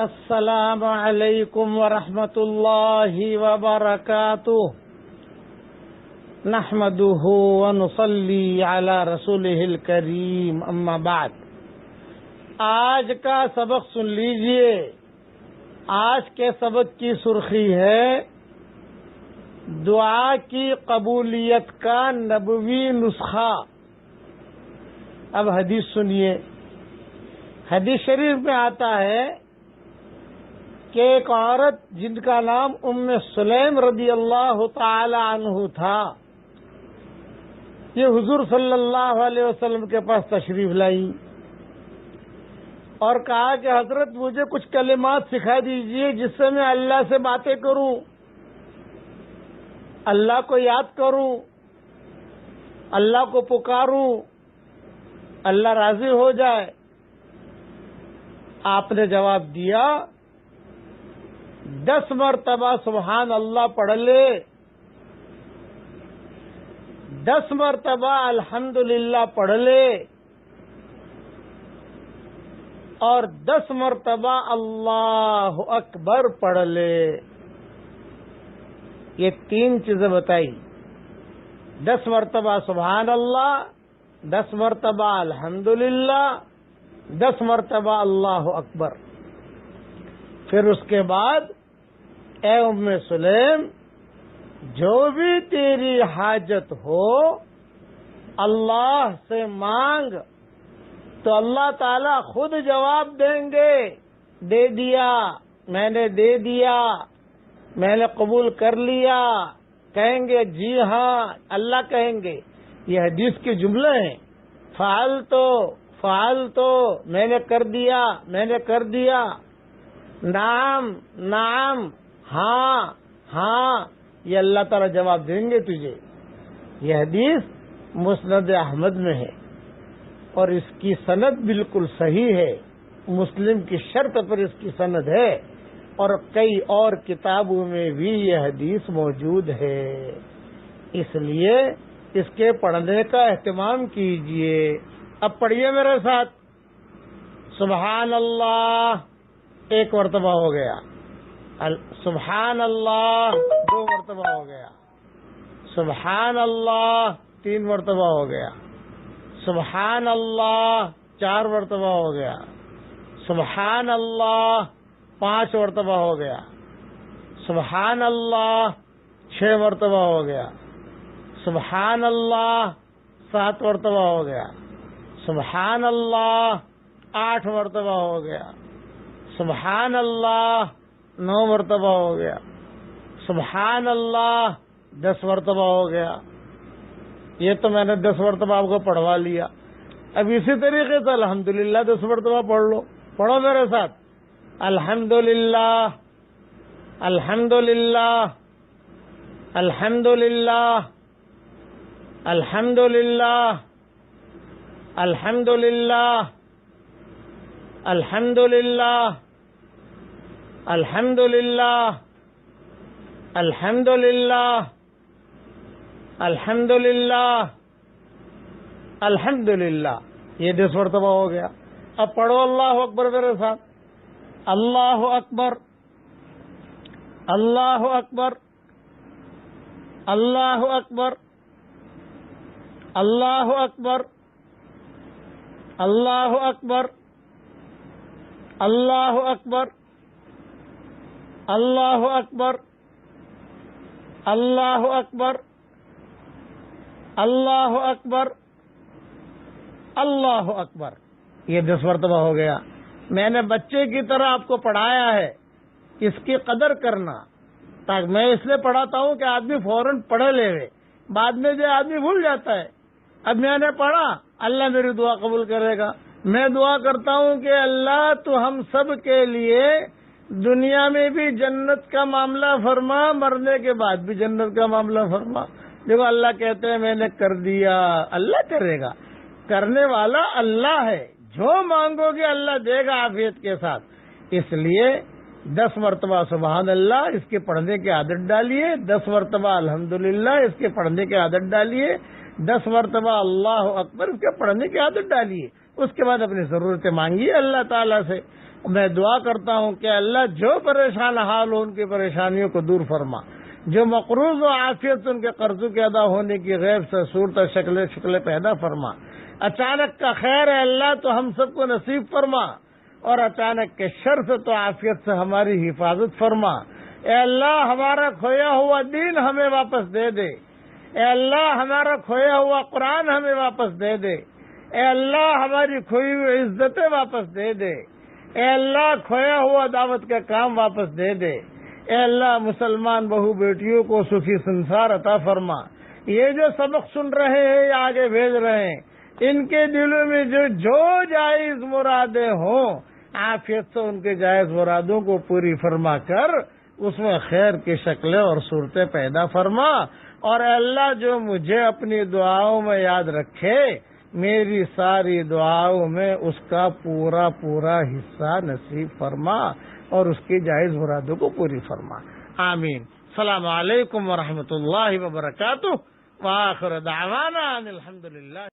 السلام علیکم ورحمۃ اللہ وبرکاتہ نحمده ونصلی علی رسولہ الکریم اما بعد۔ آج کا سبق سن لیجئے۔ آج کے سبق کی سرخی ہے دعا کی قبولیت کا نبوی نسخہ۔ اب حدیث سنیے۔ حدیث شریف میں آتا ہے کہ ایک عورت جن کا نام ام سلیم رضی اللہ تعالی عنہ تھا، یہ حضور صلی اللہ علیہ وسلم کے پاس تشریف لائی اور کہا کہ حضرت مجھے کچھ کلمات سکھا دیجئے جس سے میں اللہ سے باتیں کروں، اللہ کو یاد کروں، اللہ کو پکاروں، اللہ راضی ہو جائے۔ آپ نے جواب دیا 10 مرتبہ سبحان اللہ پڑھ لے، 10 مرتبہ الحمدللہ پڑھ لے اور 10 مرتبہ اللہ اکبر پڑھ لے۔ یہ 3 چیزیں بتائی، 10 مرتبہ سبحان اللہ، 10 مرتبہ الحمدللہ، 10 مرتبہ اللہ اکبر۔ پھر اس کے بعد اے ام سلیم، جو بھی تیری حاجت ہو اللہ سے مانگ تو اللہ تعالی خود جواب دیں گے۔ دے دیا، میں نے دے دیا، میں نے قبول کر لیا، کہیں گے جی ہاں، اللہ کہیں گے۔ یہ حدیث کے جملے ہیں، فعلتو میں نے کر دیا، میں نے کر دیا، نعم نعم، ہاں ہاں، یہ اللہ تعالیٰ جواب دیں گے تجھے۔ یہ حدیث مسند احمد میں ہے اور اس کی سند بالکل صحیح ہے، مسلم کی شرط پر اس کی سند ہے اور کئی اور کتابوں میں بھی یہ حدیث موجود ہے۔ اس لیے اس کے پڑھنے کا اہتمام کیجئے۔ اب پڑھیے میرے ساتھ، سبحان اللہ 1 مرتبہ ہو گیا، سبحان اللہ 2 مرتبہ ہو گیا، سبحان اللہ 3 مرتبہ ہو گیا، سبحان اللہ 4 مرتبہ ہو گیا، سبحان اللہ 5 مرتبہ ہو گیا، سبحان اللہ 6 مرتبہ ہو گیا، سبحان اللہ 7 مرتبہ ہو گیا، سبحان اللہ 8 مرتبہ ہو گیا، سبحان اللہ 9 مرتبہ ہو گیا، سبحان اللہ 10 مرتبہ ہو گیا۔ یہ تو میں نے 10 مرتبہ آپ کو پڑھوا لیا۔ اب اسی طریقے سے الحمدللہ 10 مرتبہ پڑھ لو۔ پڑھو میرے ساتھ، الحمدللہ الحمدللہ الحمدللہ الحمدللہ الحمدللہ الحمدللہ الحمدللہ الحمدللہ الحمدللہ الحمدللہ۔ یہ 10 مرتبہ ہو گیا۔ اب پڑھو اللہ اکبر میرے ساتھ، اللہ اکبر اللہ اکبر اللہ اکبر اللہ اکبر اللہ اکبر اللہ اکبر اللہ اکبر اللہ اکبر اللہ اکبر اللہ اکبر۔ یہ 10 مرتبہ ہو گیا۔ میں نے بچے کی طرح آپ کو پڑھایا ہے، اس کی قدر کرنا، تاکہ میں اس لیے پڑھاتا ہوں کہ آدمی فوراً پڑھ لے، بعد میں جو آدمی بھول جاتا ہے۔ اب میں نے پڑھا، اللہ میری دعا قبول کرے گا۔ میں دعا کرتا ہوں کہ اللہ تو ہم سب کے لیے دنیا میں بھی جنت کا معاملہ فرما، مرنے کے بعد بھی جنت کا معاملہ فرما۔ دیکھو اللہ کہتے ہیں میں نے کر دیا، اللہ کرے گا، کرنے والا اللہ ہے، جو مانگو گے اللہ دے گا عافیت کے ساتھ۔ اس لیے 10 مرتبہ سبحان اللہ اس کے پڑھنے کی عادت ڈالیے، 10 مرتبہ الحمدللہ اس کے پڑھنے کی عادت ڈالیے، 10 مرتبہ اللہ اکبر اس کے پڑھنے کی عادت ڈالیے۔ اس کے بعد اپنی ضرورتیں مانگیے اللہ تعالیٰ سے۔ میں دعا کرتا ہوں کہ اللہ جو پریشان حال ہو ان کی پریشانیوں کو دور فرما، جو مقروض و عافیت ان کے قرضوں کے ادا ہونے کی غیب سے صورت شکلیں پیدا فرما، اچانک کا خیر ہے اللہ تو ہم سب کو نصیب فرما، اور اچانک کے شر سے تو عافیت سے ہماری حفاظت فرما۔ اے اللہ ہمارا کھویا ہوا دین ہمیں واپس دے دے، اے اللہ ہمارا کھویا ہوا قرآن ہمیں واپس دے دے، اے اللہ ہماری کھوئی ہوئی عزتیں واپس دے دے، اے اللہ کھویا ہوا دعوت کا کام واپس دے دے، اے اللہ مسلمان بہو بیٹیوں کو سخی سنسار عطا فرما۔ یہ جو سبق سن رہے ہیں یا آگے بھیج رہے ہیں، ان کے دلوں میں جو جائز مرادیں ہوں، عافیت سے ان کے جائز مرادوں کو پوری فرما کر اس میں خیر کی شکلیں اور صورتیں پیدا فرما، اور اے اللہ جو مجھے اپنی دعاؤں میں یاد رکھے، میری ساری دعاؤں میں اس کا پورا حصہ نصیب فرما اور اس کی جائز مرادوں کو پوری فرما۔ آمین۔ السلام علیکم ورحمۃ اللہ وبرکاتہ، وآخر دعوانا ان الحمدللہ۔